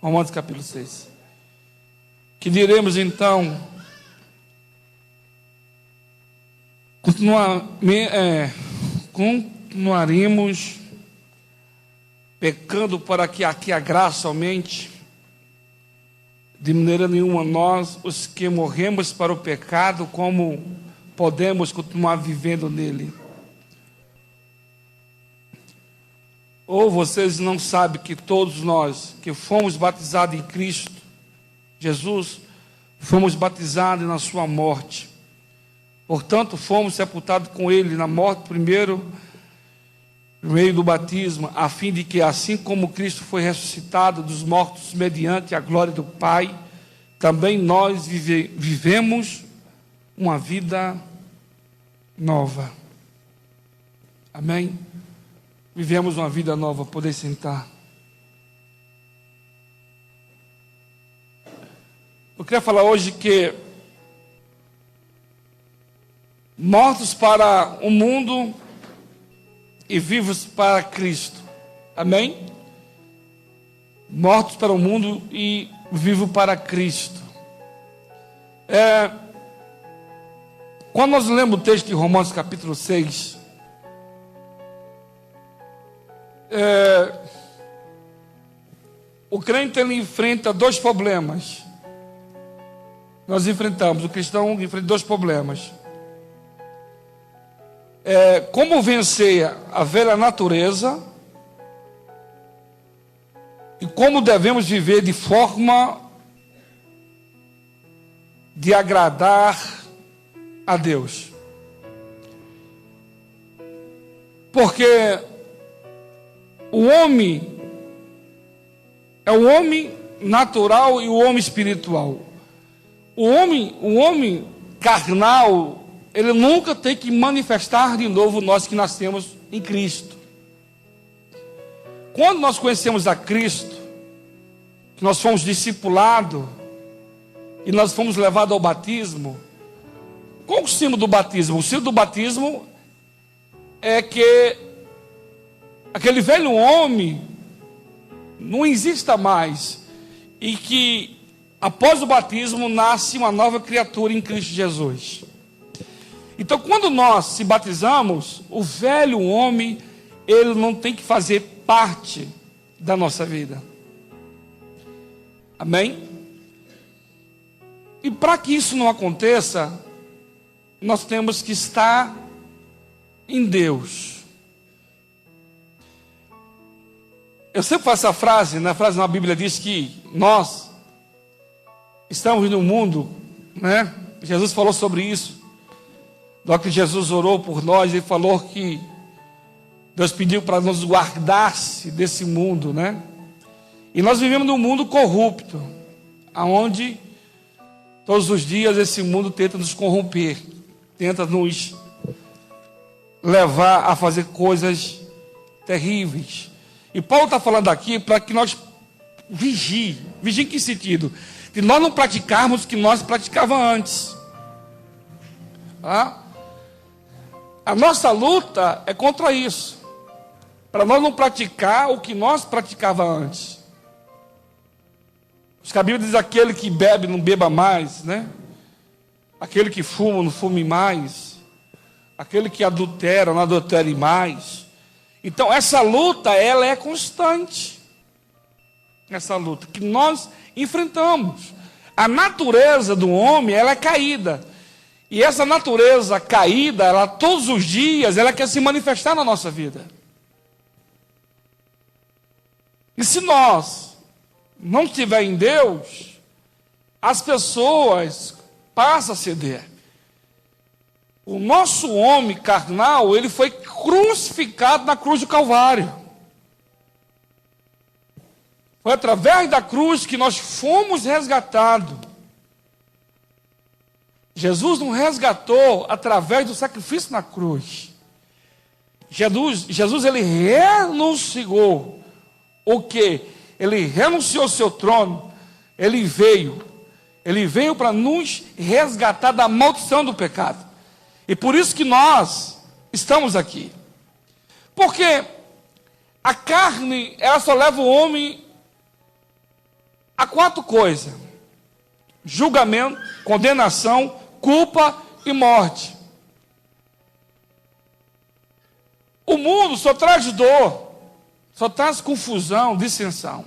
Romanos capítulo 6. Que diremos então, continuaremos pecando para que aqui a graça aumente? De maneira nenhuma. Nós, os que morremos para o pecado, como podemos continuar vivendo nele? Ou vocês não sabem que todos nós que fomos batizados em Cristo Jesus, fomos batizados na sua morte? Portanto, fomos sepultados com ele na morte primeiro, no meio do batismo, a fim de que, assim como Cristo foi ressuscitado dos mortos mediante a glória do Pai, também nós vivemos uma vida nova. Amém? Vivemos uma vida nova. Poder sentar. Eu queria falar hoje que mortos para o mundo e vivos para Cristo. Amém? Mortos para o mundo e vivo para Cristo. Quando nós lemos o texto de Romanos capítulo 6, o crente ele enfrenta dois problemas. Nós enfrentamos, o cristão enfrenta dois problemas. Como vencer a velha natureza e como devemos viver de forma de agradar a Deus. Porque o homem é o homem natural e o homem espiritual. O homem carnal, ele nunca tem que manifestar de novo nós que nascemos em Cristo. Quando nós conhecemos a Cristo, que nós fomos discipulados e nós fomos levados ao batismo, qual é o símbolo do batismo? O símbolo do batismo é que aquele velho homem não exista mais e que após o batismo nasce uma nova criatura em Cristo Jesus. Então, quando nós se batizamos, o velho homem, ele não tem que fazer parte da nossa vida. Amém? E para que isso não aconteça, nós temos que estar em Deus. Eu sempre faço essa frase, né? A frase na Bíblia diz que nós estamos no mundo, né? Jesus falou sobre isso. Logo que Jesus orou por nós, ele falou que Deus pediu para nos guardasse desse mundo, né? E nós vivemos num mundo corrupto, aonde todos os dias esse mundo tenta nos corromper, tenta nos levar a fazer coisas terríveis. E Paulo está falando aqui para que nós vigiem. Vigiem em que sentido? Que nós não praticarmos o que nós praticávamos antes. Tá? A nossa luta é contra isso. Para nós não praticar o que nós praticávamos antes. Os que a Bíblia diz: aquele que bebe não beba mais, né? Aquele que fuma não fume mais. Aquele que adultera não adultere mais. Então essa luta, ela é constante. Essa luta que nós enfrentamos. A natureza do homem, ela é caída. E essa natureza caída, ela todos os dias, ela quer se manifestar na nossa vida. E se nós não estiver em Deus, as pessoas passam a ceder. O nosso homem carnal, ele foi crucificado na cruz do Calvário. Foi através da cruz que nós fomos resgatados. Jesus nos resgatou através do sacrifício na cruz. Jesus ele renunciou o quê? Ele renunciou ao seu trono. Ele veio para nos resgatar da maldição do pecado. E por isso que nós estamos aqui. Porque a carne, ela só leva o homem Há 4 coisas: julgamento, condenação, culpa e morte. O mundo só traz dor, só traz confusão, dissensão.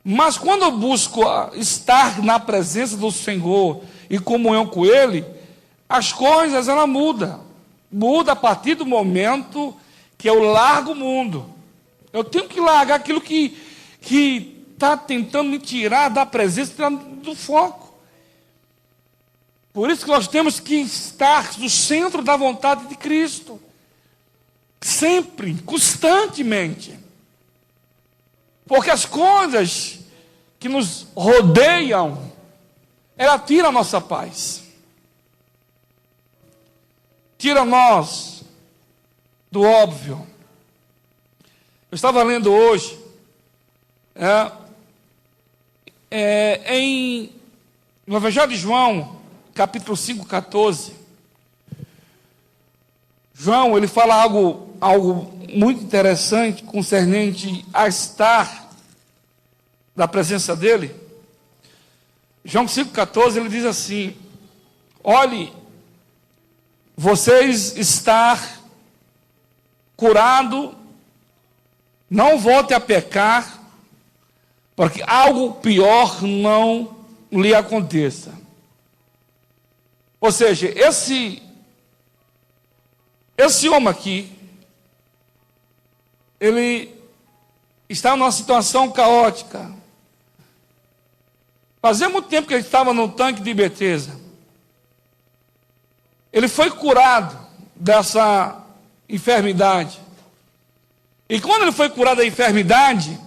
Mas quando eu busco estar na presença do Senhor e comunhão com Ele, as coisas ela mudam. Muda a partir do momento que eu largo o mundo. Eu tenho que largar aquilo que está tentando me tirar da presença, do foco. Por isso que nós temos que estar no centro da vontade de Cristo. Sempre, constantemente. Porque as coisas que nos rodeiam, ela tira a nossa paz. Tira nós do óbvio. Eu estava lendo hoje, no Evangelho de João, capítulo 5, 14. João, ele fala algo muito interessante concernente a estar na presença dele. João 5,14, ele diz assim: olhe, vocês estar curado, não volte a pecar, para que algo pior não lhe aconteça. Ou seja, esse homem aqui, ele está numa situação caótica. Fazia muito tempo que ele estava no tanque de Betesda. Ele foi curado dessa enfermidade. E quando ele foi curado da enfermidade,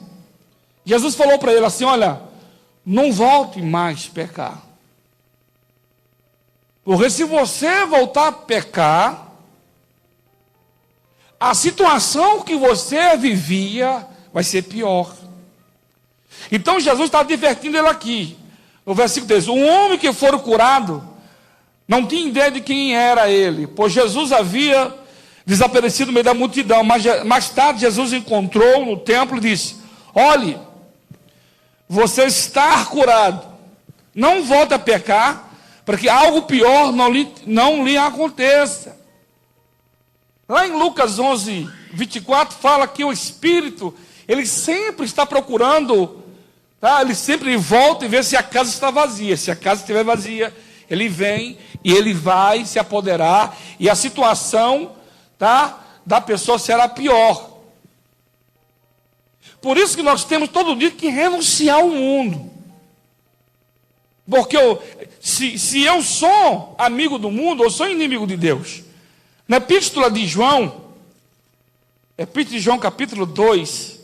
Jesus falou para ele assim: olha, não volte mais a pecar. Porque se você voltar a pecar, a situação que você vivia vai ser pior. Então Jesus está advertindo ele aqui. No versículo 13: um homem que for curado não tinha ideia de quem era ele, pois Jesus havia desaparecido no meio da multidão. Mas mais tarde Jesus encontrou no templo e disse: olhe, você está curado, não volte a pecar, para que algo pior não lhe aconteça. Lá em Lucas 11, 24, fala que o Espírito, ele sempre está procurando, tá? Ele sempre volta e vê se a casa está vazia. Se a casa estiver vazia, ele vem e ele vai se apoderar, e a situação, tá, da pessoa será pior. Por isso que nós temos todo dia que renunciar ao mundo. Porque se eu sou amigo do mundo, eu sou inimigo de Deus. Na epístola de João, capítulo 2,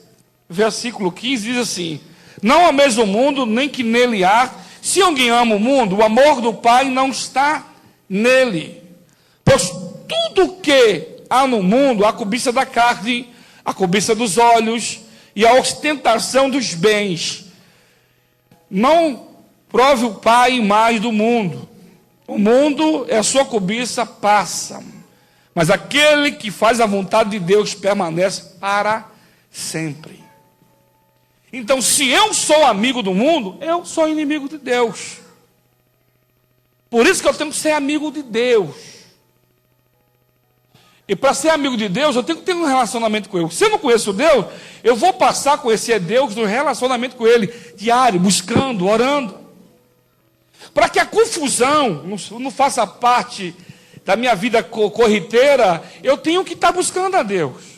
versículo 15, diz assim: não ameis o mundo, nem que nele há. Se alguém ama o mundo, o amor do Pai não está nele. Pois tudo que há no mundo, a cobiça da carne, a cobiça dos olhos e a ostentação dos bens, não prove o Pai mais do mundo. O mundo é a sua cobiça, passa, mas aquele que faz a vontade de Deus permanece para sempre. Então, se eu sou amigo do mundo, eu sou inimigo de Deus. Por isso que eu tenho que ser amigo de Deus. E para ser amigo de Deus, eu tenho que ter um relacionamento com Ele. Se eu não conheço Deus, eu vou passar a conhecer Deus no relacionamento com Ele, diário, buscando, orando. Para que a confusão não faça parte da minha vida corriqueira, eu tenho que estar buscando a Deus.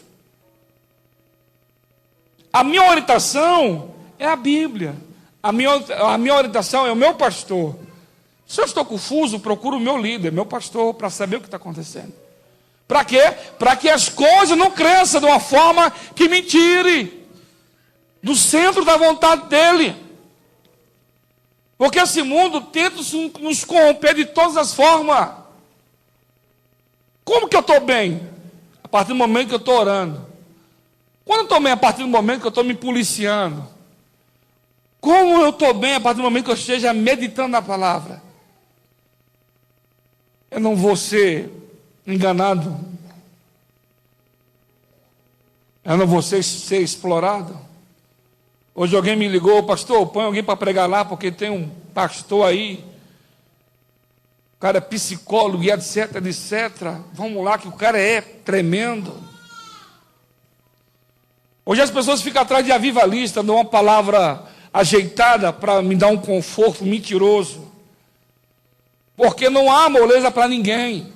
A minha orientação é a Bíblia. A minha orientação é o meu pastor. Se eu estou confuso, procuro o meu líder, meu pastor, para saber o que está acontecendo. Para quê? Para que as coisas não cresçam de uma forma que me tire do centro da vontade dEle. Porque esse mundo tenta nos corromper de todas as formas. Como que eu estou bem? A partir do momento que eu estou orando. Quando eu estou bem? A partir do momento que eu estou me policiando. Como eu estou bem? A partir do momento que eu esteja meditando na palavra. Eu não vou ser enganado. Eu não vou ser explorado. Hoje alguém me ligou, pastor, põe alguém para pregar lá, porque tem um pastor aí, o cara é psicólogo e etc, etc. Vamos lá, que o cara é tremendo. Hoje as pessoas ficam atrás de avivalista, dão uma palavra ajeitada para me dar um conforto mentiroso. Porque não há moleza para ninguém.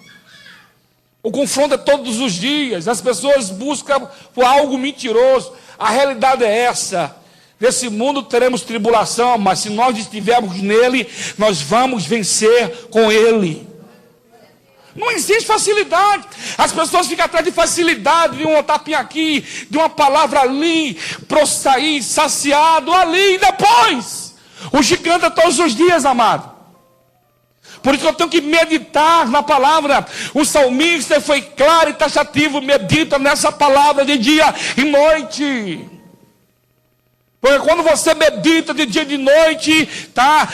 O confronto é todos os dias. As pessoas buscam por algo mentiroso. A realidade é essa. Nesse mundo teremos tribulação, mas se nós estivermos nele, nós vamos vencer com ele. Não existe facilidade. As pessoas ficam atrás de facilidade, de um tapinha aqui, de uma palavra ali, para sair saciado ali e depois. O gigante é todos os dias, amado. Por isso eu tenho que meditar na palavra. O salmista foi claro e taxativo, medita nessa palavra de dia e noite. Porque quando você medita de dia e de noite, tá?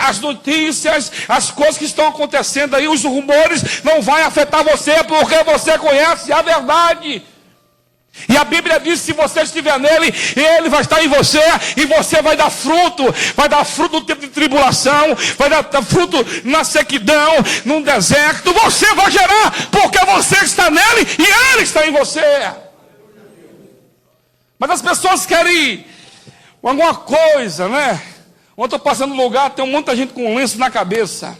As notícias, as coisas que estão acontecendo aí, os rumores, não vai afetar você, porque você conhece a verdade. E a Bíblia diz, se você estiver nele, ele vai estar em você, e você vai dar fruto no tempo de tribulação, vai dar fruto na sequidão, num deserto, você vai gerar, porque você está nele, e ele está em você. Mas as pessoas querem alguma coisa, né? Ontem eu passando no lugar, tem muita gente com um lenço na cabeça.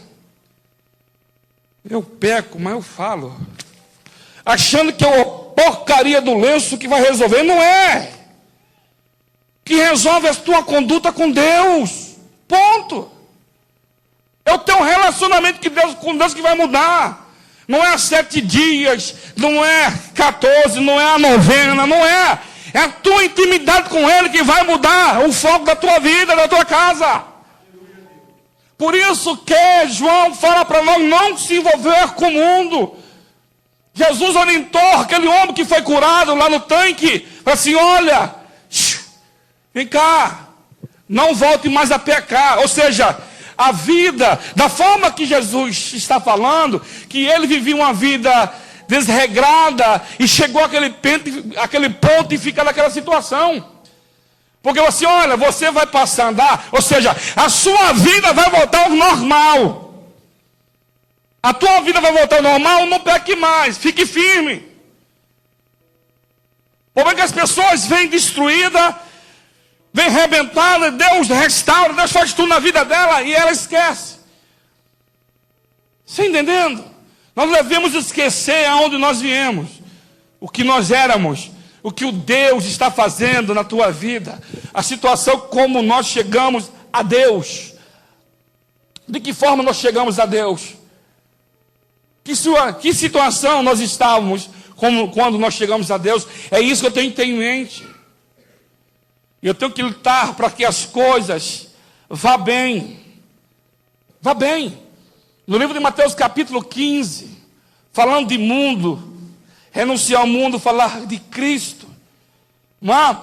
Eu peco, mas eu falo. Achando que é a porcaria do lenço que vai resolver. Não é. Que resolve a tua conduta com Deus. Ponto. Eu tenho um relacionamento com Deus que vai mudar. Não é 7 dias, não é 14, não é a novena, não é. É a tua intimidade com Ele que vai mudar o foco da tua vida, da tua casa. Por isso que João fala para nós não se envolver com o mundo. Jesus orientou aquele homem que foi curado lá no tanque. Falou assim, olha, vem cá, não volte mais a pecar. Ou seja, a vida, da forma que Jesus está falando, que ele vivia uma vida desregrada e chegou àquele ponto e fica naquela situação. Porque você, olha, você vai passar a andar, ou seja, a sua vida vai voltar ao normal. A tua vida vai voltar ao normal, não peque mais, fique firme. O problema é que as pessoas vêm destruídas, vêm arrebentadas, Deus restaura, Deus faz tudo na vida dela e ela esquece. Você entendendo? Nós devemos esquecer aonde nós viemos, o que nós éramos, o que o Deus está fazendo na tua vida, a situação como nós chegamos a Deus. De que forma nós chegamos a Deus? Que situação nós estávamos quando nós chegamos a Deus? É isso que eu tenho que ter em mente. Eu tenho que lutar para que as coisas vá bem. Vá bem. No livro de Mateus capítulo 15, falando de mundo, renunciar ao mundo, falar de Cristo. Mas,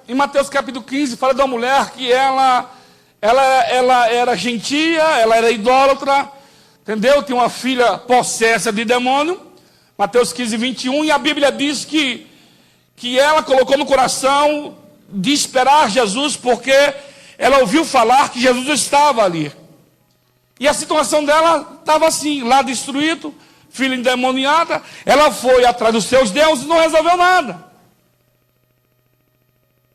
em Mateus capítulo 15, fala de uma mulher que ela era gentia, ela era idólatra, entendeu? Tinha uma filha possessa de demônio. Mateus 15, 21, e a Bíblia diz que ela colocou no coração de esperar Jesus, porque ela ouviu falar que Jesus estava ali. E a situação dela estava assim, lá destruído, filha endemoniada. Ela foi atrás dos seus deuses e não resolveu nada.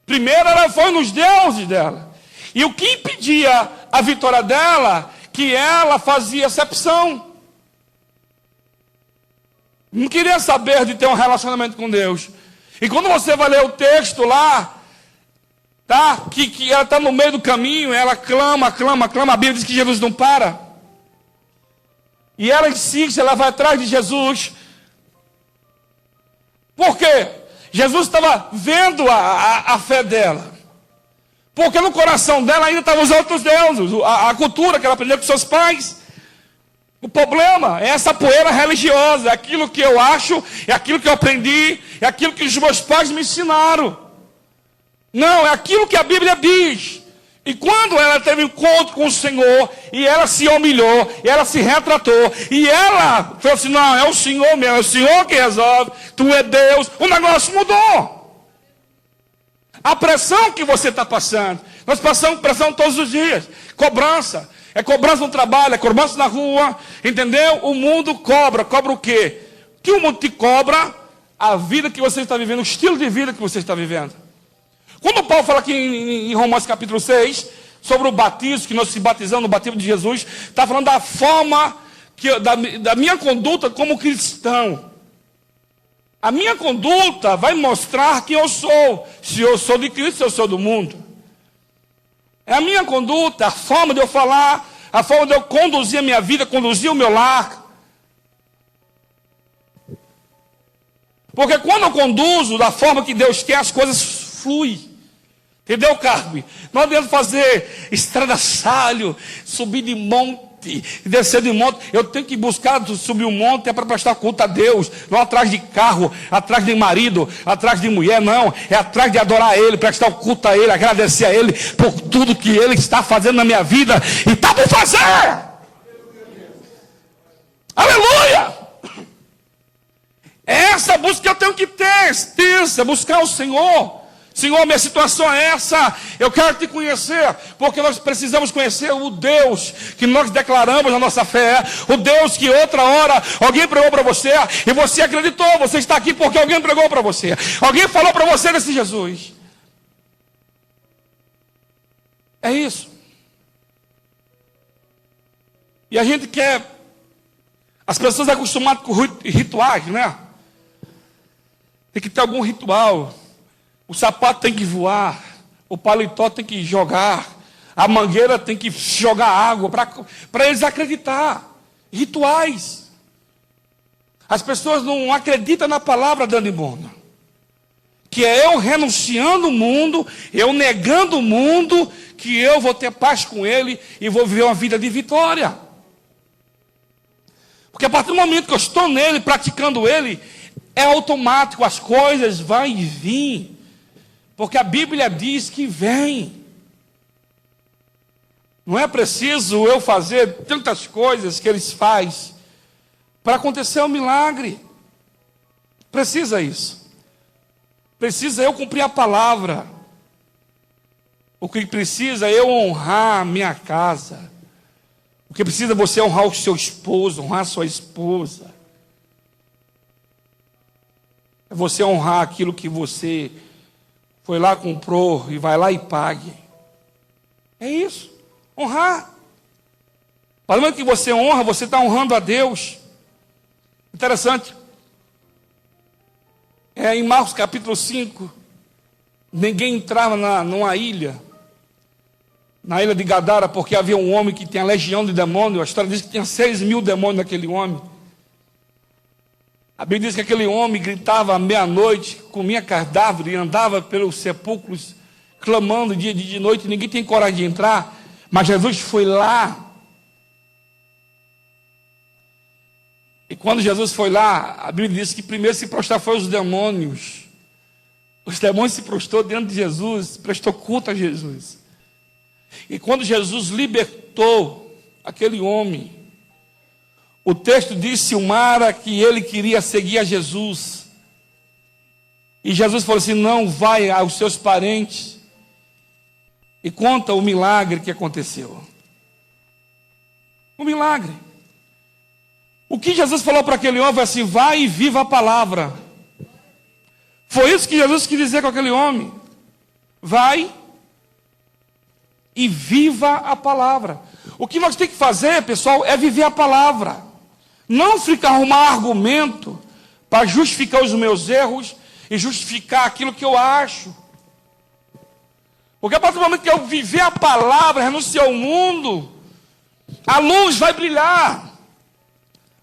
Primeiro ela foi nos deuses dela. E o que impedia a vitória dela, que ela fazia acepção. Não queria saber de ter um relacionamento com Deus. E quando você vai ler o texto lá, tá? Que ela está no meio do caminho, ela clama, a Bíblia diz que Jesus não para. E ela insiste, ela vai atrás de Jesus. Por quê? Jesus estava vendo a fé dela. Porque no coração dela ainda estavam os outros deuses, a cultura que ela aprendeu com seus pais. O problema é essa poeira religiosa, é aquilo que eu acho, é aquilo que eu aprendi, é aquilo que os meus pais me ensinaram. Não, é aquilo que a Bíblia diz. E quando ela teve um encontro com o Senhor, e ela se humilhou, e ela se retratou, e ela falou assim, não, é o Senhor mesmo, é o Senhor que resolve, tu é Deus, o negócio mudou. A pressão que você está passando. Nós passamos pressão todos os dias. Cobrança. É cobrança no trabalho, é cobrança na rua. Entendeu? O mundo cobra. Cobra o quê? O que o mundo te cobra? A vida que você está vivendo, o estilo de vida que você está vivendo. Quando Paulo fala aqui em Romanos capítulo 6, sobre o batismo, que nós se batizamos no batismo de Jesus, está falando da forma, da minha conduta como cristão. A minha conduta vai mostrar quem eu sou. Se eu sou de Cristo, se eu sou do mundo. É a minha conduta, a forma de eu falar, a forma de eu conduzir a minha vida, conduzir o meu lar. Porque quando eu conduzo da forma que Deus quer, as coisas fluem. Entendeu, Carme? Não adianta fazer estrada salho, subir de monte, descer de monte. Eu tenho que buscar subir um monte para prestar culto a Deus. Não atrás de carro, atrás de marido, atrás de mulher, não. É atrás de adorar Ele, prestar o culto a Ele, agradecer a Ele por tudo que Ele está fazendo na minha vida e está por fazer. Aleluia! É essa busca que eu tenho que ter, buscar o Senhor. Senhor, minha situação é essa, eu quero te conhecer, porque nós precisamos conhecer o Deus que nós declaramos na nossa fé, o Deus que outra hora alguém pregou para você, e você acreditou, você está aqui porque alguém pregou para você, alguém falou para você desse Jesus. É isso. E a gente quer, as pessoas acostumadas com rituais, né? Tem que ter algum ritual. O sapato tem que voar, o paletó tem que jogar, a mangueira tem que jogar água, para eles acreditar. Rituais. As pessoas não acreditam na palavra dando embora. Que é eu renunciando o mundo, eu negando o mundo, que eu vou ter paz com ele e vou viver uma vida de vitória. Porque a partir do momento que eu estou nele, praticando ele, é automático, as coisas vão vir. Porque a Bíblia diz que vem. Não é preciso eu fazer tantas coisas que eles fazem para acontecer um milagre. Precisa isso. Precisa eu cumprir a palavra. O que precisa é eu honrar a minha casa. O que precisa é você honrar o seu esposo, honrar a sua esposa. É você honrar aquilo que você foi lá, comprou e vai lá e pague. É isso. Honrar. Para o momento que você honra, você está honrando a Deus. Interessante. Em Marcos capítulo 5, ninguém entrava numa ilha, na ilha de Gadara, porque havia um homem que tinha legião de demônios. A história diz que tinha 6.000 demônios naquele homem. A Bíblia diz que aquele homem gritava à meia-noite, comia cadáver e andava pelos sepulcros, clamando dia de noite, ninguém tem coragem de entrar, mas Jesus foi lá. E quando Jesus foi lá, a Bíblia diz que primeiro se prostrar foi os demônios. Os demônios se prostrou diante de Jesus, prestou culto a Jesus. E quando Jesus libertou aquele homem, o texto diz, Silmara, que ele queria seguir a Jesus. E Jesus falou assim, não, vai aos seus parentes e conta o milagre que aconteceu. O milagre. O que Jesus falou para aquele homem foi assim, vai e viva a palavra. Foi isso que Jesus quis dizer com aquele homem. Vai e viva a palavra. O que nós temos que fazer, pessoal, é viver a palavra. Não ficar arrumar argumento para justificar os meus erros e justificar aquilo que eu acho. Porque a partir do momento que eu viver a palavra, renunciar ao mundo, a luz vai brilhar.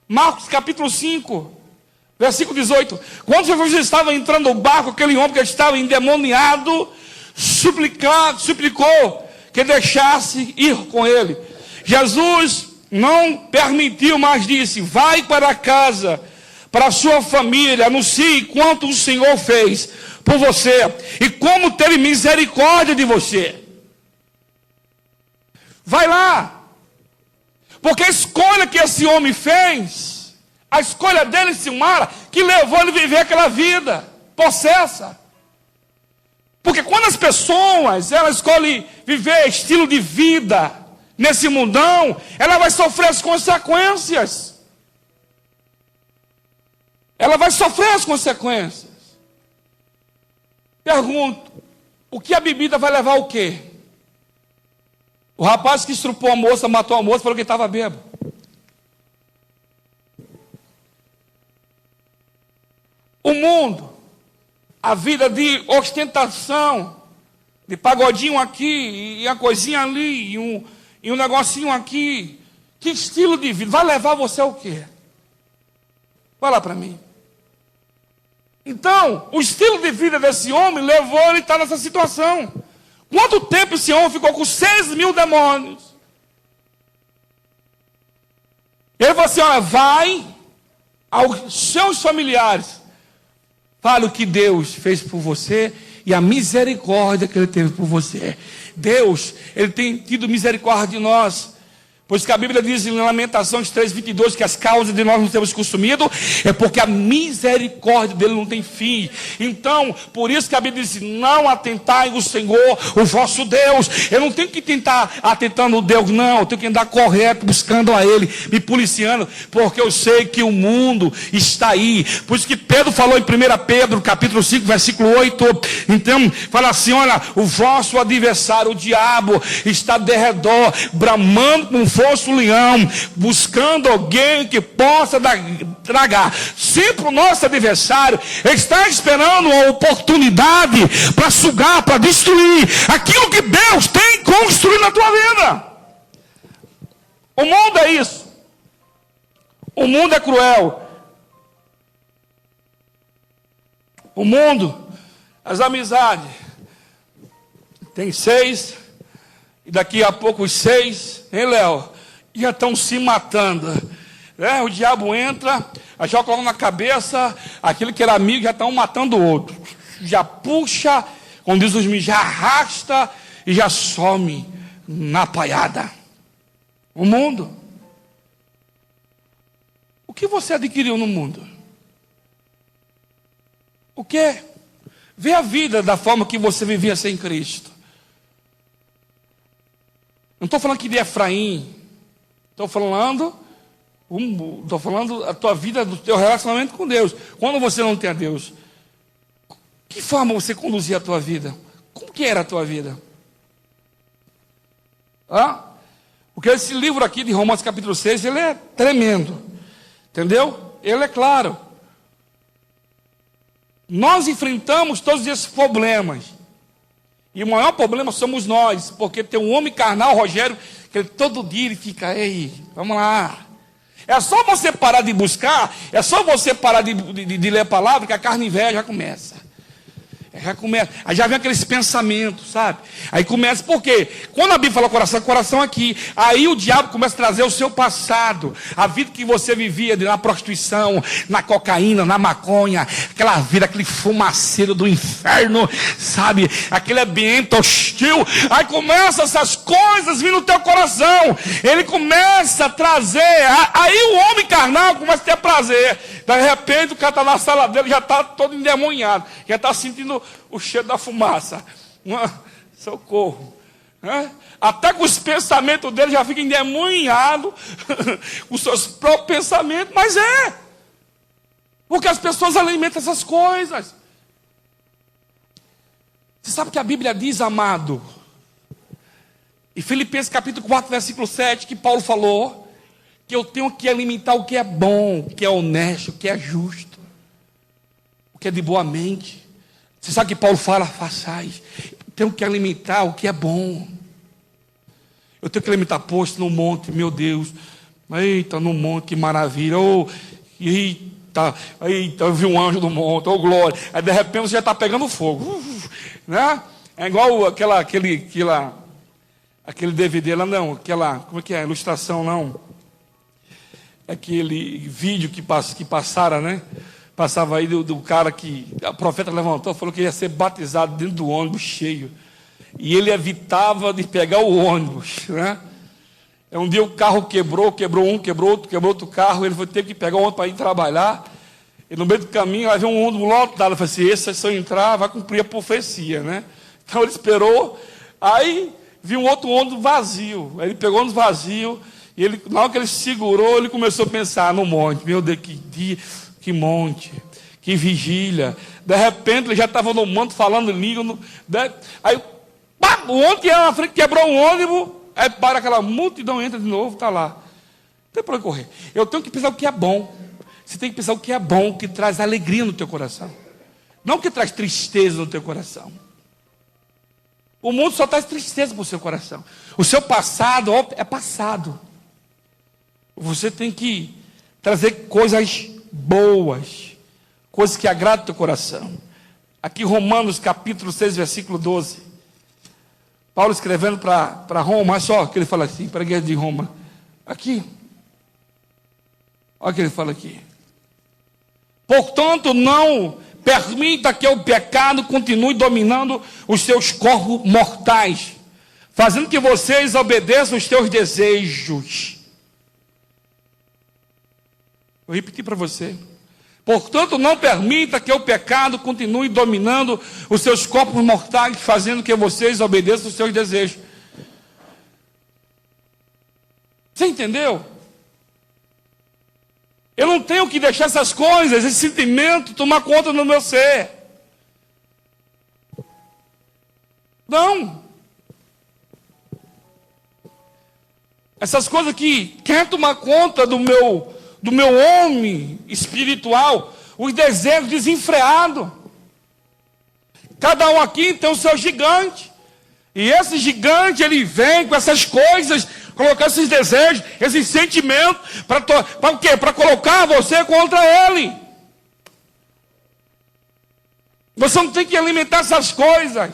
Marcos capítulo 5, versículo 18. Quando Jesus estava entrando no barco, aquele homem que estava endemoniado, suplicou que deixasse ir com ele. Jesus não permitiu, mas disse, vai para casa, para a sua família, anuncie quanto o Senhor fez por você, e como teve misericórdia de você. Vai lá, porque a escolha que esse homem fez, a escolha dele, Silmara, que levou ele a viver aquela vida possessa. Porque quando as pessoas, elas escolhem viver estilo de vida nesse mundão, ela vai sofrer as consequências. Ela vai sofrer as consequências. Pergunto, o que a bebida vai levar ao quê? O rapaz que estrupou a moça, matou a moça, falou que estava bêbado. O mundo, a vida de ostentação, de pagodinho aqui, e a coisinha ali, e um negocinho aqui. Que estilo de vida vai levar você ao quê? Fala para mim. Então, o estilo de vida desse homem levou ele a estar nessa situação. Quanto tempo esse homem ficou com 6.000 demônios? Ele falou assim, olha, vai aos seus familiares, fale o que Deus fez por você e a misericórdia que Ele teve por você. Deus, Ele tem tido misericórdia de nós. Pois que a Bíblia diz em Lamentações 3:22 que as causas de nós não temos consumido é porque a misericórdia dele não tem fim. Então, por isso que a Bíblia diz, não atentai o Senhor, o vosso Deus. Eu não tenho que tentar atentando o Deus, não. Eu tenho que andar correto, buscando a Ele, me policiando, porque eu sei que o mundo está aí. Por isso que Pedro falou em 1 Pedro, capítulo 5, versículo 8. Então, fala assim, olha, o vosso adversário, o diabo, está de redor, bramando com fosse um leão, buscando alguém que possa tragar. Sempre o nosso adversário está esperando uma oportunidade para sugar, para destruir aquilo que Deus tem construído na tua vida. O mundo é isso. O mundo é cruel. O mundo, as amizades, tem 6, e daqui a pouco os 6, hein, Léo? Já estão se matando. O diabo entra, já coloca na cabeça, aquele que era amigo já estão matando o outro. Já puxa, como diz os meninos, já arrasta e já some na paiada. O mundo. O que você adquiriu no mundo? O que? Vê a vida da forma que você vivia sem Cristo. Não estou falando aqui de Efraim. Estou falando a tua vida, do teu relacionamento com Deus. Quando você não tem a Deus, que forma você conduzia a tua vida? Como que era a tua vida? Porque esse livro aqui de Romanos capítulo 6, ele é tremendo. Entendeu? Ele é claro. Nós enfrentamos todos esses problemas. E o maior problema somos nós, porque tem um homem carnal, Rogério, que ele, todo dia ele fica, ei, vamos lá. É só você parar de buscar, é só você parar de ler a palavra, que a carne velha já começa. Aí já vem aqueles pensamentos, sabe? Aí começa, por quê? Quando a Bíblia fala coração aqui, aí o diabo começa a trazer o seu passado, a vida que você vivia na prostituição, na cocaína, na maconha, aquela vida, aquele fumaceiro do inferno, sabe? Aquele ambiente hostil. Aí começa essas coisas vir no teu coração, ele começa a trazer, aí o homem carnal começa a ter prazer. De repente o cara está na sala dele, já está todo endemoniado, já está sentindo o cheiro da fumaça. Socorro. Até com os pensamentos dele já fica endemoniado, com os seus próprios pensamentos, mas porque as pessoas alimentam essas coisas. Você sabe que a Bíblia diz, amado, em Filipenses capítulo 4, versículo 7, que Paulo falou, que eu tenho que alimentar o que é bom, o que é honesto, o que é justo, o que é de boa mente. Você sabe que Paulo fala, façais. Eu tenho que alimentar o que é bom. Eu tenho que alimentar, posto no monte, meu Deus. Eita, no monte, que maravilha. Eita, eu vi um anjo no monte, glória. Aí de repente você já está pegando fogo. Né? É igual aquele DVD lá, não, como é que é? Ilustração, não. Aquele vídeo que passaram, né? Passava aí do cara que o profeta levantou, falou que ia ser batizado dentro do ônibus cheio. E ele evitava de pegar o ônibus, né? Um dia o carro quebrou um, quebrou outro carro, ele teve que pegar o ônibus para ir trabalhar. E no meio do caminho, ela viu um ônibus lotado. Eu falei assim, esse, se eu entrar, vai cumprir a profecia, né? Então ele esperou. Aí viu um outro ônibus vazio. Aí ele pegou o ônibus vazio. E ele, na hora que ele segurou, ele começou a pensar no monte. Meu Deus, que dia, que monte, que vigília. De repente, ele já estava no monte falando língua. Aí, pá, o ônibus que era na frente quebrou o ônibus. Aí para aquela multidão, entra de novo, está lá. Não tem para onde correr. Eu tenho que pensar o que é bom. Você tem que pensar o que é bom, que traz alegria no teu coração. Não o que traz tristeza no teu coração. O mundo só traz tristeza para o seu coração. O seu passado é passado. Você tem que trazer coisas boas, coisas que agradam o teu coração. Aqui Romanos capítulo 6, versículo 12. Paulo escrevendo para Roma, olha só o que ele fala assim, para a igreja de Roma. Aqui. Olha o que ele fala aqui. Portanto, não permita que o pecado continue dominando os seus corpos mortais, fazendo que vocês obedeçam os seus desejos. Vou repetir para você. Portanto, não permita que o pecado continue dominando os seus corpos mortais, fazendo que vocês obedeçam os seus desejos. Você entendeu? Eu não tenho que deixar essas coisas, esse sentimento, tomar conta do meu ser. Não. Essas coisas que querem tomar conta do meu homem espiritual, os desejos desenfreados. Cada um aqui tem o seu gigante. E esse gigante, ele vem com essas coisas, colocar esses desejos, esses sentimentos, para o quê? Para colocar você contra ele. Você não tem que alimentar essas coisas,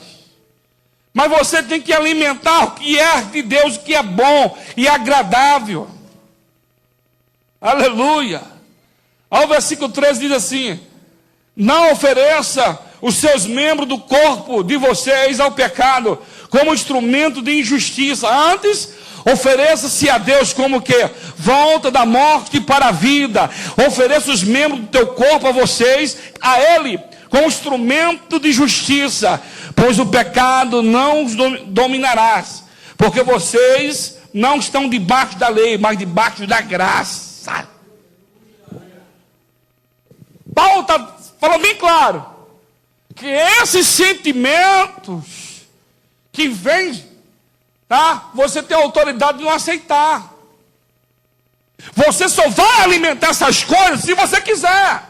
mas você tem que alimentar o que é de Deus, o que é bom e agradável. Aleluia. Ao versículo 13 diz assim: não ofereça os seus membros do corpo de vocês ao pecado como instrumento de injustiça. Antes, ofereça-se a Deus como que volta da morte para a vida. Ofereça os membros do teu corpo a vocês, a Ele, como instrumento de justiça, pois o pecado não os dominarás, porque vocês não estão debaixo da lei, mas debaixo da graça. Paulo está falando bem claro que esses sentimentos que vêm, tá? Você tem a autoridade de não aceitar. Você só vai alimentar essas coisas se você quiser.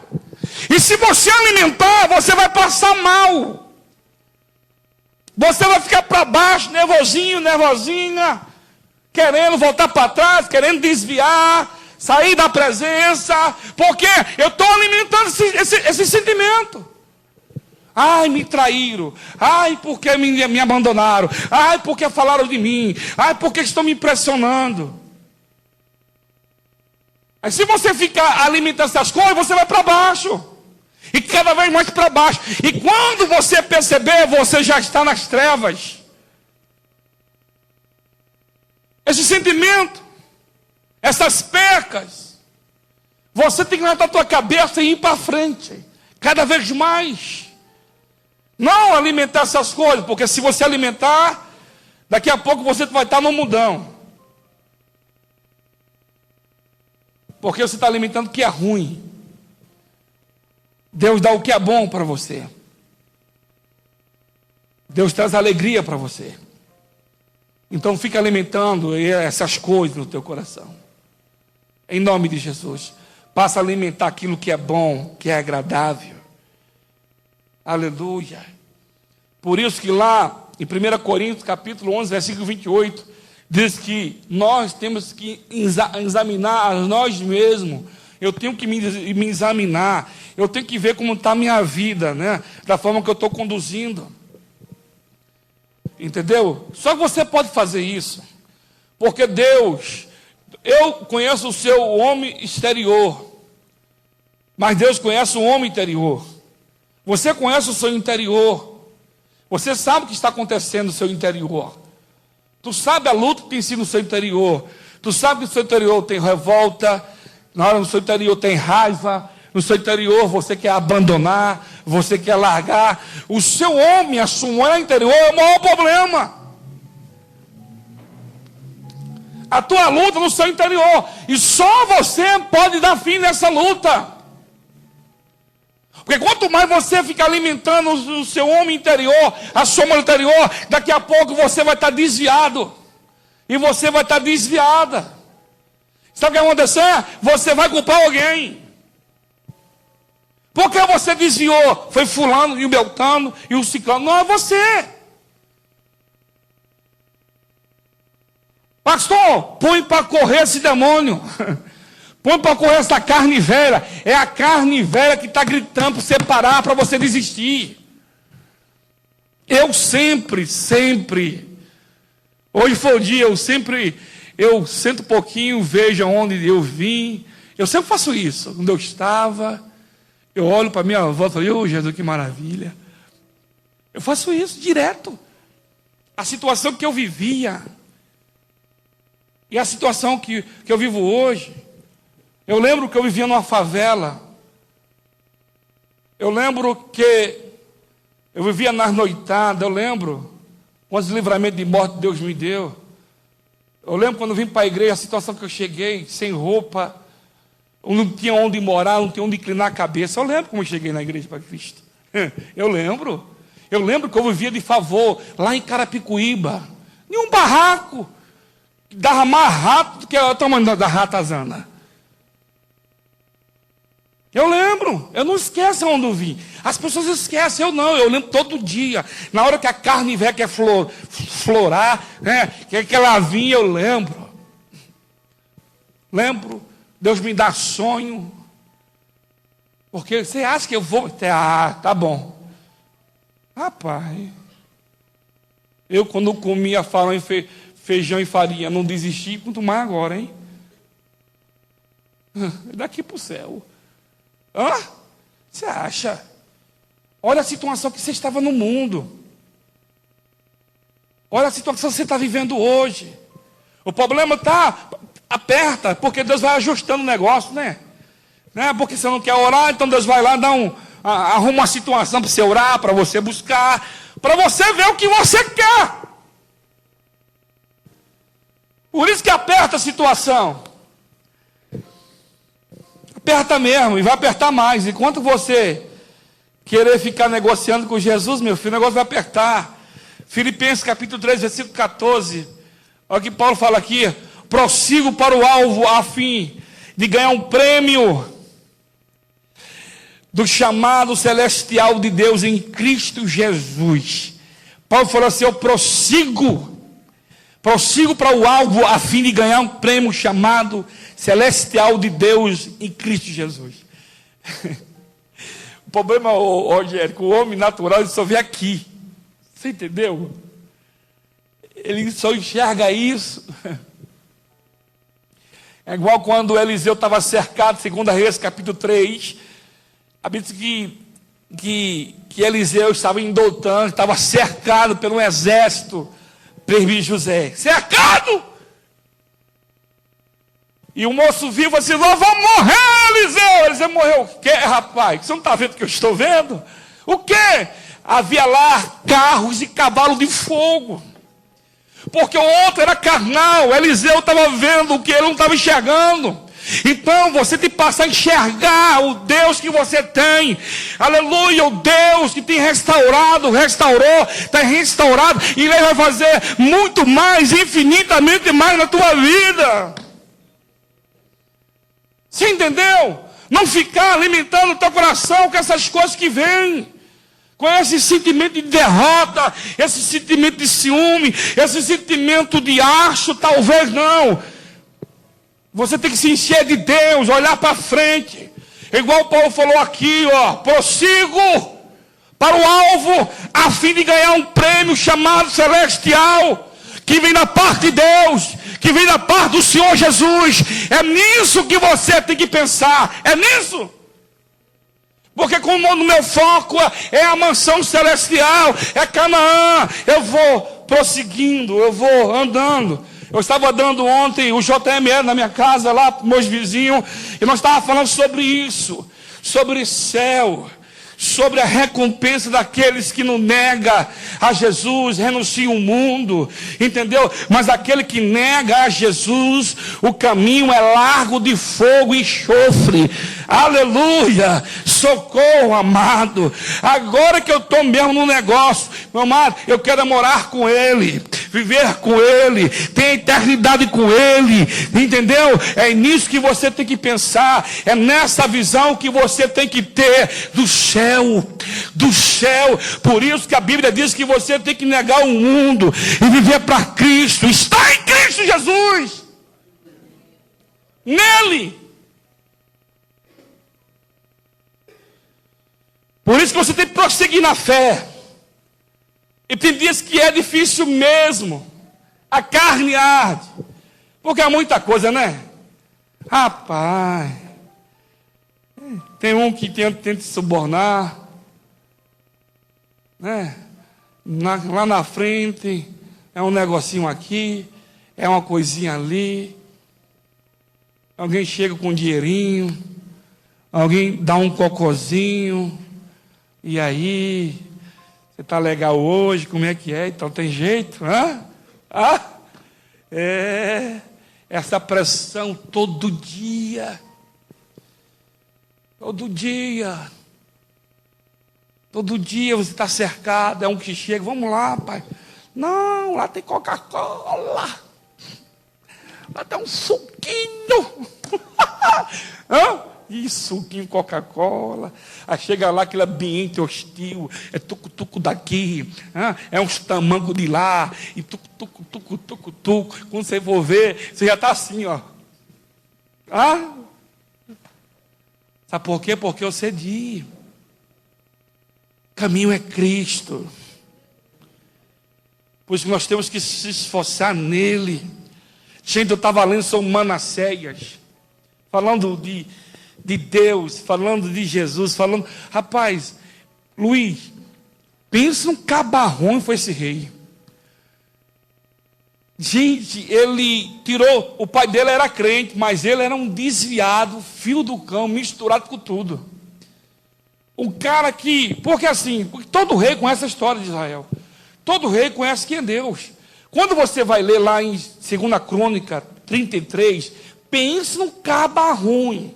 E se você alimentar, você vai passar mal. Você vai ficar para baixo, nervosinho, nervosinha, querendo voltar para trás, querendo desviar, sair da presença, porque eu estou alimentando esse sentimento. Ai, me traíram. Ai, porque me abandonaram. Ai, porque falaram de mim. Ai, porque estão me pressionando. Aí se você ficar alimentando essas coisas, você vai para baixo. E cada vez mais para baixo. E quando você perceber, você já está nas trevas. Esse sentimento, essas pecas, você tem que levantar a tua cabeça e ir para frente. Cada vez mais. Não alimentar essas coisas, porque se você alimentar, daqui a pouco você vai estar no mundão. Porque você está alimentando o que é ruim. Deus dá o que é bom para você. Deus traz alegria para você. Então fica alimentando essas coisas no teu coração. Em nome de Jesus. Passa a alimentar aquilo que é bom, que é agradável. Aleluia. Por isso que lá em 1 Coríntios capítulo 11, versículo 28, diz que nós temos que examinar a nós mesmos. Eu tenho que me examinar. Eu tenho que ver como está a minha vida, né? Da forma que eu estou conduzindo. Entendeu? Só você pode fazer isso. Porque Deus, eu conheço o seu homem exterior, mas Deus conhece o homem interior. Você conhece o seu interior. Você sabe o que está acontecendo no seu interior. Tu sabe a luta que tem sido no seu interior. Tu sabe que no seu interior tem revolta. No seu interior tem raiva. no seu interior você quer abandonar, você quer largar. O seu homem, a sua mulher interior é o maior problema. A tua luta no seu interior. E só você pode dar fim nessa luta. Porque quanto mais você fica alimentando o seu homem interior, a sua mulher interior, daqui a pouco você vai estar desviado. E você vai estar desviada. Sabe o que vai acontecer? Você vai culpar alguém. Por que você desviou? Foi fulano e o beltano e o ciclano. Não, é você. Pastor, põe para correr esse demônio. Põe para correr essa carne velha. É a carne velha que está gritando para você parar, para você desistir. Eu sempre. Hoje foi o dia, eu sento um pouquinho, vejo onde eu vim. Eu sempre faço isso. Onde eu estava, eu olho para minha volta e falo, Jesus, que maravilha. Eu faço isso direto. A situação que eu vivia e a situação que eu vivo hoje. Eu lembro que eu vivia numa favela. Eu lembro que eu vivia nas noitadas. Eu lembro quantos livramentos de morte Deus me deu. Eu lembro quando eu vim para a igreja, a situação que eu cheguei, sem roupa, eu não tinha onde morar, não tinha onde inclinar a cabeça. Eu lembro como eu cheguei na igreja para Cristo. Eu lembro. Eu lembro que eu vivia de favor, lá em Carapicuíba, em um barraco, que dava mais rato do que o tamanho da ratazana. Eu lembro, eu não esqueço onde eu vim. As pessoas esquecem, eu não, eu lembro todo dia. Na hora que a carne velha quer florar, né, que ela vinha, eu lembro. Lembro, Deus me dá sonho. Porque você acha que eu vou... tá bom. Rapaz, eu quando comia feijão e farinha, não desisti, quanto mais agora, hein? Daqui para o céu. Hã? Você acha? Olha a situação que você estava no mundo. Olha a situação que você está vivendo hoje. O problema está aperta, porque Deus vai ajustando o negócio, né? Porque você não quer orar, então Deus vai lá dar arruma uma situação para você orar, para você buscar, para você ver o que você quer. Por isso que aperta a situação. Aperta mesmo, e vai apertar mais. Enquanto você querer ficar negociando com Jesus, meu filho, o negócio vai apertar. Filipenses capítulo 3, versículo 14. Olha o que Paulo fala aqui. Prossigo para o alvo a fim de ganhar um prêmio do chamado celestial de Deus em Cristo Jesus. Paulo falou assim, eu prossigo para o alvo a fim de ganhar um prêmio chamado celestial de Deus em Cristo Jesus. O problema, Rogério, que o homem natural ele só vê aqui. Você entendeu? Ele só enxerga isso. É igual quando Eliseu estava cercado, segundo Reis, capítulo 3. A Bíblia diz que Eliseu estava em Dotã, estava cercado por um exército. Presbítero José, cercado! E o moço vivo assim, nós vamos morrer, Eliseu! Eliseu morreu. O que, rapaz? Você não está vendo o que eu estou vendo? O que? Havia lá carros e cavalos de fogo. Porque o outro era carnal. Eliseu estava vendo o que ele não estava enxergando. Então você tem que passar a enxergar o Deus que você tem. Aleluia, o Deus que tem restaurou, está restaurado. E Ele vai fazer muito mais, infinitamente mais na tua vida. Você entendeu? Não ficar alimentando o teu coração com essas coisas que vêm. Com esse sentimento de derrota, esse sentimento de ciúme, esse sentimento de acho, talvez não. Você tem que se encher de Deus, olhar para frente. Igual Paulo falou aqui, prossigo para o alvo, a fim de ganhar um prêmio chamado celestial, que vem da parte de Deus, que vem da parte do Senhor Jesus. É nisso que você tem que pensar, é nisso. Porque como o meu foco é a mansão celestial, é Canaã, eu vou prosseguindo, eu vou andando. Eu estava dando ontem o JML na minha casa, lá para meus vizinhos, e nós estávamos falando sobre isso. sobre céu, sobre a recompensa daqueles que não negam a Jesus, renunciam o mundo, entendeu? Mas aquele que nega a Jesus, o caminho é largo de fogo e enxofre. Aleluia, socorro, amado. Agora que eu estou mesmo no negócio, meu amado, eu quero morar com Ele, viver com Ele, ter a eternidade com Ele, entendeu? É nisso que você tem que pensar, é nessa visão que você tem que ter do céu. Por isso que a Bíblia diz que você tem que negar o mundo e viver para Cristo. Está em Cristo Jesus, nele. Por isso que você tem que prosseguir na fé. E tem dias que é difícil mesmo, a carne arde, porque é muita coisa, né? Rapaz, tem um que tenta subornar, né? Lá na frente é um negocinho aqui, é uma coisinha ali. Alguém chega com um dinheirinho, alguém dá um cocôzinho, e aí, você está legal hoje, como é que é? Então tem jeito, hã? Essa pressão todo dia. Todo dia você está cercado, é um que chega, vamos lá, pai. Não, lá tem Coca-Cola. Lá tem um suquinho. Suquinho Coca-Cola. Aí chega lá aquele ambiente hostil, é tucu-tucu daqui, é uns tamancos de lá, e tucu-tucu. Quando você for ver, você já está assim, ó. Sabe por quê? Porque eu cedi. O caminho é Cristo. Por isso nós temos que se esforçar nele. Gente, eu estava lendo sobre Manassés, falando de Deus, falando de Jesus, falando... Rapaz, Luiz, pensa num cabarrão foi esse rei. Gente, ele tirou... O pai dele era crente, mas ele era um desviado, filho do cão, misturado com tudo. O cara que... Porque todo rei conhece a história de Israel. Todo rei conhece quem é Deus. Quando você vai ler lá em 2 Crônica 33, pense num cabarrão.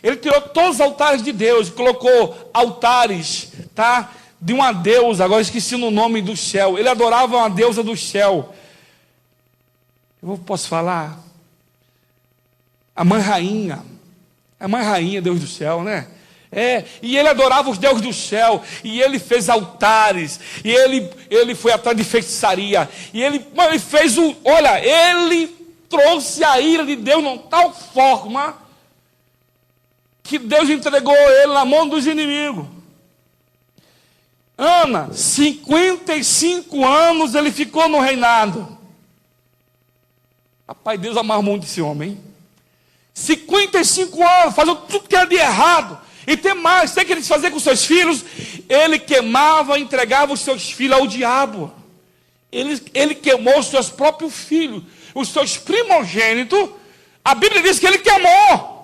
Ele tirou todos os altares de Deus e colocou altares, tá? De uma deusa, agora esqueci o nome do céu. Ele adorava uma deusa do céu. Eu posso falar? A mãe rainha, Deus do céu, né? E ele adorava os deuses do céu, e ele fez altares, e ele foi atrás de feitiçaria, e ele fez ele trouxe a ira de Deus de tal forma que Deus entregou ele na mão dos inimigos. 55 anos ele ficou no reinado. Rapaz, Deus amava muito esse homem, hein? 55 anos, fazendo tudo que era de errado. E tem mais, tem que ele fazia com seus filhos. Ele queimava, entregava os seus filhos ao diabo. Ele queimou os seus próprios filhos, os seus primogênitos. A Bíblia diz que ele queimou.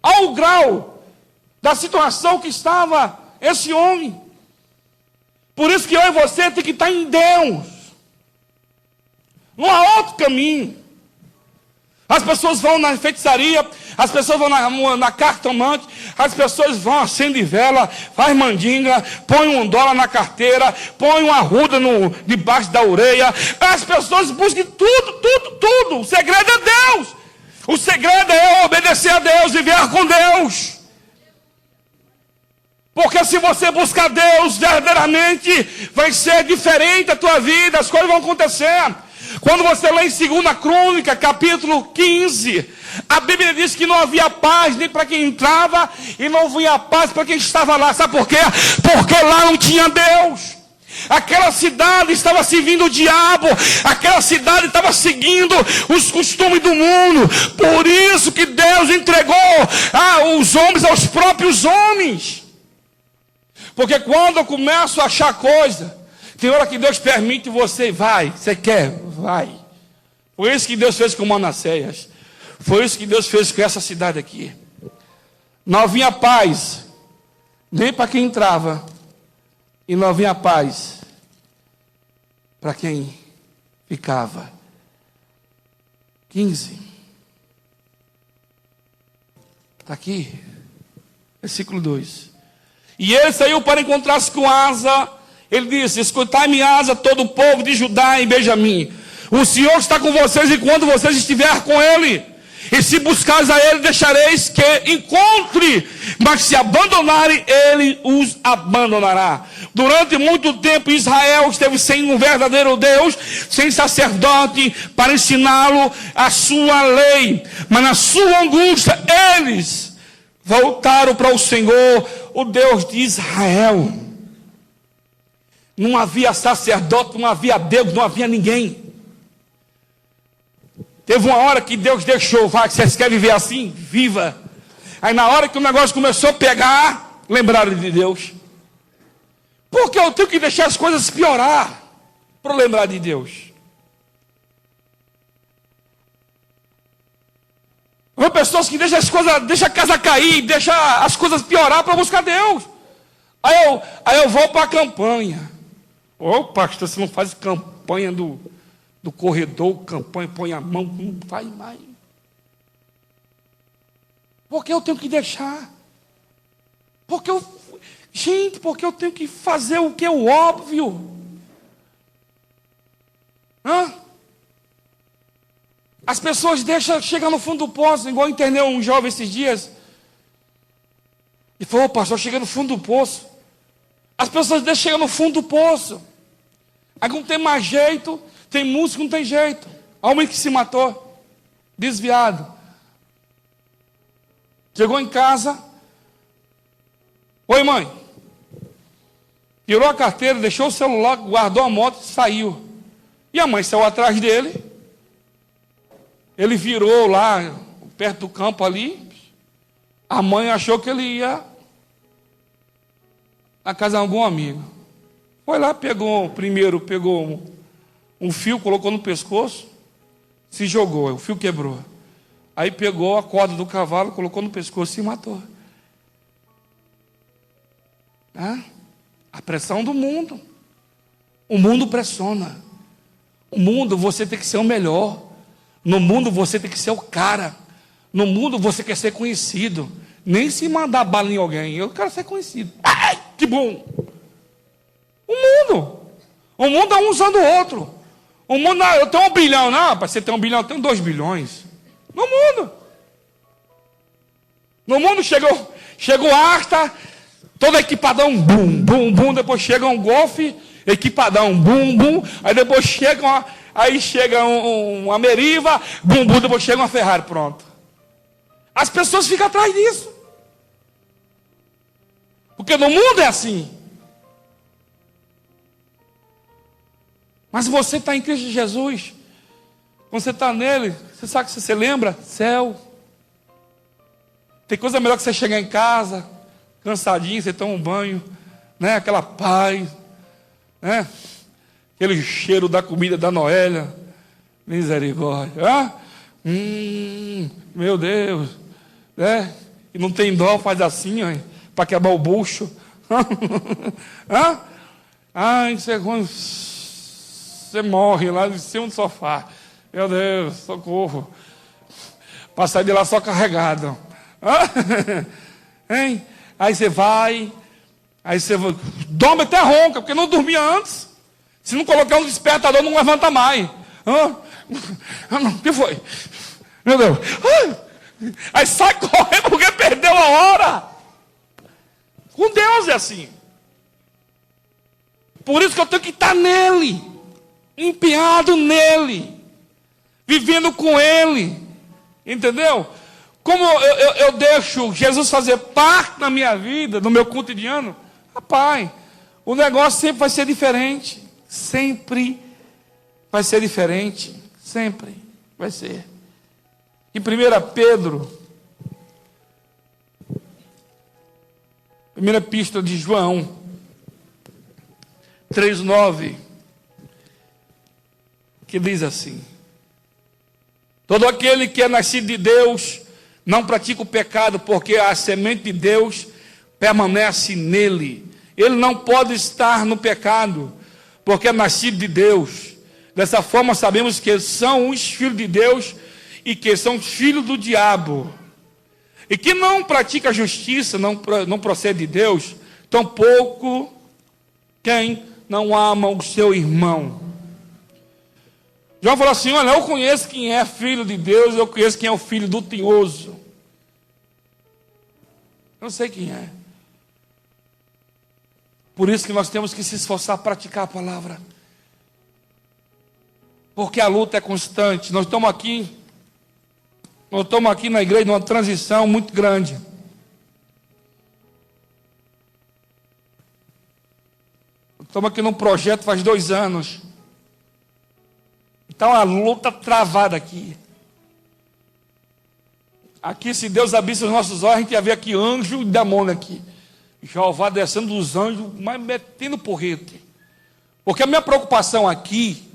Ao grau da situação que estava esse homem. Por isso que eu e você tem que estar em Deus. Não há outro caminho. As pessoas vão na feitiçaria, as pessoas vão na cartomante, as pessoas vão, acende vela, faz mandinga, põe $1 na carteira, põe uma arruda debaixo da orelha. As pessoas buscam tudo. O segredo é Deus. O segredo é obedecer a Deus, viver com Deus. Porque se você buscar Deus verdadeiramente, vai ser diferente a tua vida, as coisas vão acontecer. Quando você lê em 2 Crônica, capítulo 15, a Bíblia diz que não havia paz nem para quem entrava e não havia paz para quem estava lá. Sabe por quê? Porque lá não tinha Deus. Aquela cidade estava servindo o diabo. Aquela cidade estava seguindo os costumes do mundo. Por isso que Deus entregou os homens aos próprios homens. Porque quando eu começo a achar coisa, tem hora que Deus permite você, vai, você quer, vai. Foi isso que Deus fez com Manassés. Foi isso que Deus fez com essa cidade aqui. Não havia paz, nem para quem entrava, e não havia paz para quem ficava. 15. Está aqui, versículo 2. E ele saiu para encontrar-se com Asa. Ele disse: escutai-me, Asa, todo o povo de Judá e Benjamim. O Senhor está com vocês enquanto vocês estiverem com Ele. E se buscares a Ele, deixareis que encontre. Mas se abandonarem, Ele os abandonará. Durante muito tempo, Israel esteve sem um verdadeiro Deus, sem sacerdote para ensiná-lo a sua lei. Mas na sua angústia, eles voltaram para o Senhor, o Deus de Israel. Não havia sacerdote, não havia Deus, não havia ninguém. Teve uma hora que Deus deixou, vai, vocês querem viver assim? Viva. Aí na hora que o negócio começou a pegar, lembraram de Deus. Porque eu tenho que deixar as coisas piorar para lembrar de Deus. Há pessoas que deixam as coisas, deixam a casa cair, deixam as coisas piorar para buscar Deus. Aí eu vou para a campanha. Ô pastor, você não faz campanha do corredor, campanha, põe a mão, não vai mais. Porque eu tenho que deixar. Porque eu tenho que fazer o que é o óbvio. As pessoas chegam no fundo do poço, igual eu internei um jovem esses dias. E falou: pastor, chega no fundo do poço. As pessoas chegam no fundo do poço. Aí não tem mais jeito. Tem música, não tem jeito. Homem que se matou, desviado. Chegou em casa. Oi, mãe. Tirou a carteira, deixou o celular, guardou a moto e saiu. E a mãe saiu atrás dele. Ele virou lá, perto do campo ali. A mãe achou que ele ia na casa de algum amigo. Foi lá, pegou um fio, colocou no pescoço, se jogou, o fio quebrou. Aí pegou a corda do cavalo, colocou no pescoço e se matou. A pressão do mundo. O mundo pressiona. O mundo, você tem que ser o melhor. No mundo, você tem que ser o cara. No mundo, você quer ser conhecido. Nem se mandar bala em alguém. Eu quero ser conhecido. Ai, que bom! O mundo é um usando o outro. O mundo, eu tenho 1 bilhão. Não, para você ter 1 bilhão, eu tenho 2 bilhões. No mundo chegou Asta, todo equipadão, bum, bum, bum. Depois chega um Golfe, equipadão, bum, bum. Aí depois chega uma Meriva, bum, bum. Depois chega uma Ferrari, pronto. As pessoas ficam atrás disso. Porque no mundo é assim. Mas você está em Cristo Jesus. Quando você está nele, você sabe que você lembra? Céu. Tem coisa melhor que você chegar em casa, cansadinho, você toma um banho, né? Aquela paz, né? Aquele cheiro da comida da Noélia. Misericórdia. Meu Deus. Né? E não tem dó, faz assim, para quebrar o bucho. Ai, você morre lá em cima do sofá. Meu Deus, socorro. Para sair de lá só carregado. Hein? Aí você vai. Aí você dorme até ronca, porque não dormia antes. Se não colocar um despertador, não levanta mais. O que foi? Meu Deus. Aí sai correndo porque perdeu a hora. Com Deus é assim. Por isso que eu tenho que estar nele. Empenhado nele, vivendo com ele, entendeu? Como eu deixo Jesus fazer parte da minha vida, do meu cotidiano, rapaz, o negócio sempre vai ser diferente, sempre vai ser diferente, sempre vai ser. Em 1 Pedro, primeira epístola de João, 3:9, que diz assim: Todo aquele que é nascido de Deus não pratica o pecado, porque a semente de Deus permanece nele. Ele não pode estar no pecado, porque é nascido de Deus. Dessa forma sabemos que são os filhos de Deus e que são os filhos do diabo. E que não pratica a justiça, não procede de Deus, tampouco quem não ama o seu irmão. João falou assim: olha, eu conheço quem é filho de Deus, eu conheço quem é o filho do tinhoso. Eu não sei quem é. Por isso que nós temos que se esforçar a praticar a palavra. Porque a luta é constante. Nós estamos aqui na igreja numa transição muito grande. Estamos aqui num projeto faz 2 anos. Então a luta travada aqui. Aqui, se Deus abrisse os nossos olhos, a gente ia ver aqui anjo e demônio aqui. Jeová descendo dos anjos, mas metendo porrete. Porque a minha preocupação aqui,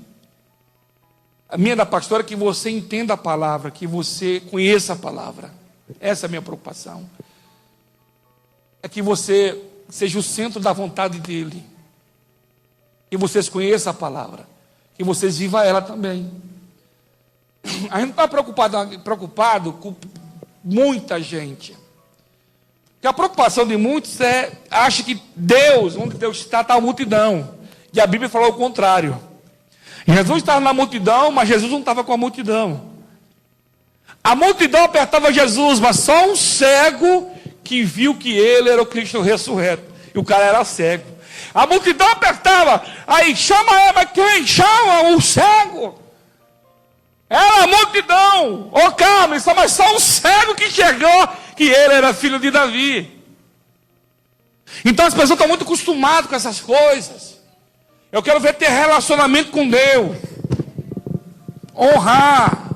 a minha da pastora, é que você entenda a palavra, que você conheça a palavra. Essa é a minha preocupação. É que você seja o centro da vontade dele. Que vocês conheçam a palavra. Que vocês vivam ela também. A gente não está preocupado com muita gente. Porque a preocupação de muitos acha que Deus, onde Deus está a multidão. E a Bíblia falou o contrário. Jesus estava na multidão, mas Jesus não estava com a multidão. A multidão apertava Jesus, mas só um cego que viu que ele era o Cristo ressurreto. E o cara era cego. A multidão apertava, aí chama ela, mas quem chama? O cego. Era a multidão. Calma, mas só um cego que chegou que ele era filho de Davi. Então as pessoas estão muito acostumadas com essas coisas. Eu quero ver ter relacionamento com Deus. Honrar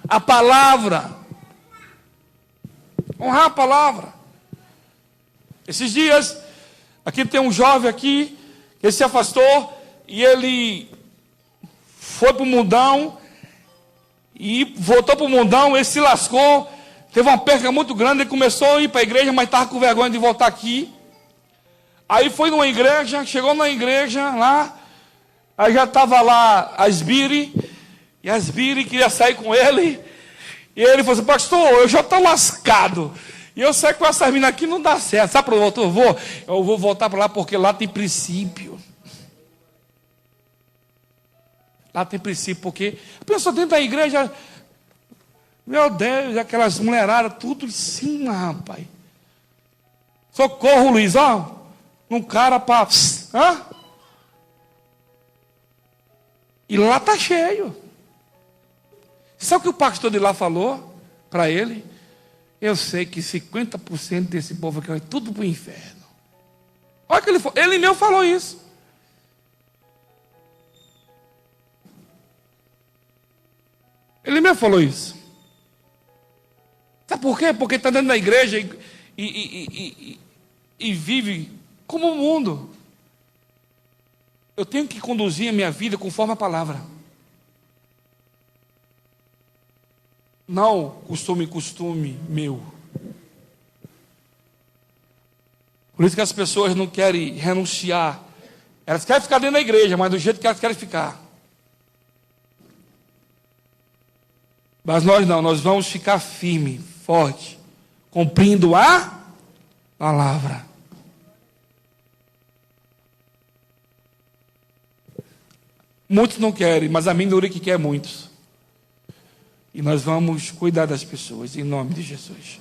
a palavra. Honrar a palavra. Esses dias, aqui tem um jovem aqui, que se afastou, e ele foi para o mundão, e voltou para o mundão, ele se lascou, teve uma perca muito grande, ele começou a ir para a igreja, mas estava com vergonha de voltar aqui. Aí foi numa igreja, chegou na igreja lá, aí já estava lá a Asbiri, e a Asbiri queria sair com ele, e ele falou assim: pastor, eu já estou lascado, e eu sei que com essa mina aqui não dá certo. Sabe para onde eu vou voltar para lá, porque lá tem princípio. Lá tem princípio, porque a pessoa dentro da igreja, meu Deus, aquelas mulheradas, tudo em cima, rapaz. Socorro, Luiz, um cara para... E lá está cheio. Sabe o que o pastor de lá falou para ele? Eu sei que 50% desse povo aqui vai tudo para o inferno. Olha que ele mesmo falou isso. Ele mesmo falou isso. Sabe por quê? Porque está dentro da igreja e vive como o mundo. Eu tenho que conduzir a minha vida conforme a palavra. Não costume meu. Por isso que as pessoas não querem renunciar. Elas querem ficar dentro da igreja, mas do jeito que elas querem ficar. Mas nós não, nós vamos ficar firme, forte, cumprindo a palavra. Muitos não querem, mas a minoria que quer muitos. E nós vamos cuidar das pessoas, em nome de Jesus.